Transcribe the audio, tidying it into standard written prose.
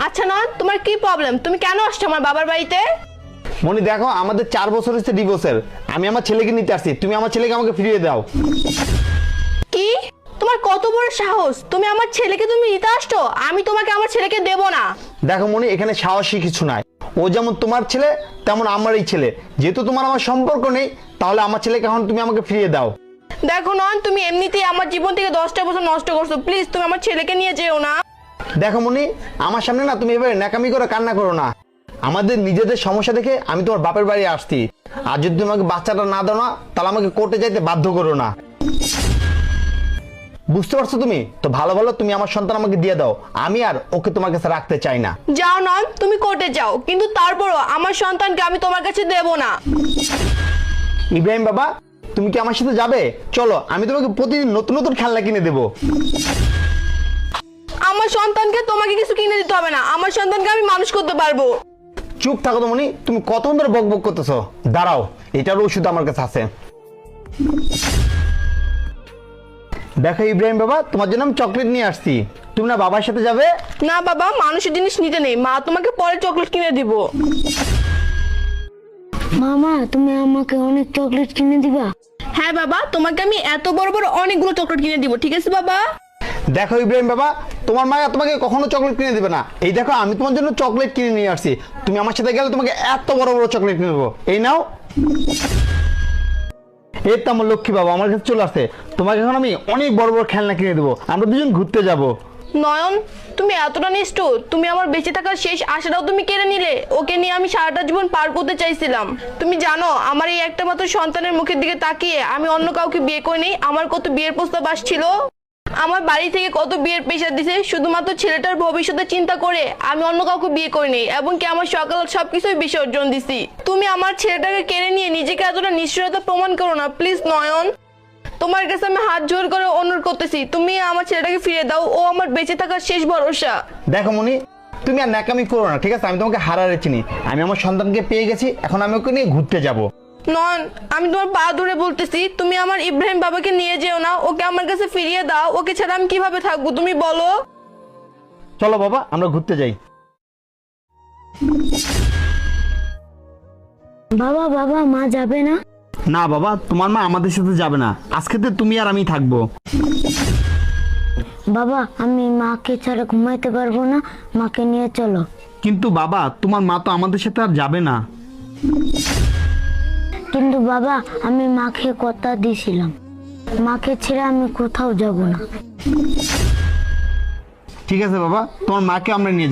আচ্ছা নন, তোমার কি প্রবলেম? তুমি কেন আসছো আমার বাবার বাড়িতে? মনি দেখো, আমাদের 4 বছর হচ্ছে ডিভোর্সের। আমি আমার ছেলেকে নিতে আসছি, তুমি আমার ছেলেকে আমাকে ফিরিয়ে দাও। কি? তোমার কত বড় সাহস? তুমি আমার ছেলেকে তুমি নিতে আসছো? আমি তোমাকে আমার ছেলেকে দেব না। দেখো মনি, এখানে সাহসী কিছু নাই। ও যেমন তোমার ছেলে তেমন আমারই ছেলে। যেহেতু তোমার আমার সম্পর্ক নেই, তাহলে আমার ছেলেকে এখন তুমি আমাকে ফিরিয়ে দাও। দেখো নন, তুমি এমনিতেই আমার জীবন থেকে 10টা বছর নষ্ট করছো। প্লিজ তুমি আমার ছেলেকে নিয়ে যেও না। দেখো মনি, আমার সামনে না তুমি এভাবে ন্যাকামি করে কান্না করো না। আমাদের নিজেদের সমস্যা দেখে আমি তোমার বাপের বাড়ি আসছি। আর যদি তুমি আমাকে বাচ্চাটা না দাও না, তাহলে আমাকে কোর্টে যাইতে বাধ্য করো না। বুঝতে পারছো? তুমি তো ভালো ভালো তুমি আমার সন্তান আমাকে দিয়ে দাও। আমি আর ওকে তোমার কাছে রাখতে চাই না। যাও নন, তুমি কোর্টে যাও, কিন্তু তারপরও আমার সন্তানকে আমি তোমার কাছে দেব না। ইব্রাহিম বাবা, তুমি কি আমার সাথে যাবে? চলো, আমি তোমাকে প্রতিদিন নতুন নতুন খেলনা কিনে দেবো। আমার সন্তানকে তোমাকে কিছু কিনে দিতে হবে না। আমার সন্তানকে আমি মানুষ করতে পারবো। চুপ থাকো তো মনি, তুমি কতক্ষণ ধরে বক বক করতেছো? দাঁড়াও, এটার ওষুধ আমার কাছে আছে। দেখো ইব্রাহিম বাবা, তোমার জন্য আমি চকলেট নিয়ে আসছি। তুমি না বাবার সাথে যাবে? না বাবা, মানুষের জিনিস নিতে নেই। মা তোমাকে পরে চকলেট কিনে দিব। মামা, তুমি আমাকে অনেক চকলেট কিনে দিবা? হ্যাঁ বাবা, তোমাকে আমি এত বড় বড় অনেকগুলো চকলেট কিনে দিব। ঠিক আছে বাবা? দেখো ইব্রাহিম বাবা, তোমার মা তোমাকে কখনো চকলেট কিনে দিবে না। এই দেখো, আমি তোমার জন্য চকলেট কিনে নিয়ে আসছি। তুমি আমার সাথে গেলে তোমাকে এত বড় বড় চকলেট কিনে দেবো। এই নাও। এই তো আমার লক্ষ্মী বাবা আমার কাছে চলে আসছে। তোমাকে এখন আমি অনেক বড় বড় খেলনা কিনে দেবো। আমরা দুজন ঘুরতে যাব। নয়ন, তুমি এতটা নিষ্ঠুর। তুমি আমার বেঁচে থাকার শেষ আশাটাও তুমি কেড়ে নিলে। ওকে নিয়ে আমি সারাটা জীবন পার করতে চাইছিলাম। তুমি জানো, আমার এই একটা মাত্র সন্তানের মুখের দিকে তাকিয়ে আমি অন্য কাউকে বিয়ে করিনি। আমার কত বিয়ের প্রস্তাব আসছিল, আমার বাড়ি থেকে কত বিয়ের প্রেশার দিছে। শুধুমাত্র ছেলেটার ভবিষ্যতে চিন্তা করে আমি অন্য কাউকে বিয়ে করিনি, এবং কি আমার সকাল সবকিছুই বিসর্জন দিছি। তুমি আমার ছেলেটাকে কেড়ে নিয়ে নিজেকে এতটা নিষ্ঠুরতা প্রমাণ করো না প্লিজ নয়ন। তোমার কাছে আমি হাত জোর করে অনুরোধ করতেছি, তুমি আমার ছেলেটাকে ফিরে দাও। ও আমার বেঁচে থাকার শেষ ভরসা। দেখো মনি, তুমি আর ন্যাকামি করো না, ঠিক আছে? আমি তোমাকে হারারে চিনি। আমি আমার সন্তানকে পেয়ে গেছি, এখন আমি ওকে নিয়ে ঘুরতে যাব। নন, আমি তোমার পা ধরে বলতেছি, তুমি আমার ইব্রাহিম বাবাকে নিয়ে যেও না। ওকে আমার কাছে ফিরিয়ে দাও। ওকে ছাড়া আমি কিভাবে থাকবো তুমি বলো? চলো বাবা, আমরা ঘুরতে যাই। বাবা বাবা, মা যাবে না? না বাবা, তোমার মা আমাদের সাথে যাবে না। আজকে তো তুমি আর আমি থাকবো। বাবা, আমি মাকে ছাড়া ঘুমাইতে পারবো না, মাকে নিয়ে চলো। কিন্তু বাবা, তোমার মা তো আমাদের সাথে আর যাবে না। কিন্তু বাবা, আমি মাকে কথা দিয়েছিলাম, মাকে ছেড়ে আমি কোথাও যাব না। ঠিক আছে বাবা, তোমার মাকে আমরা নিয়ে যাবো।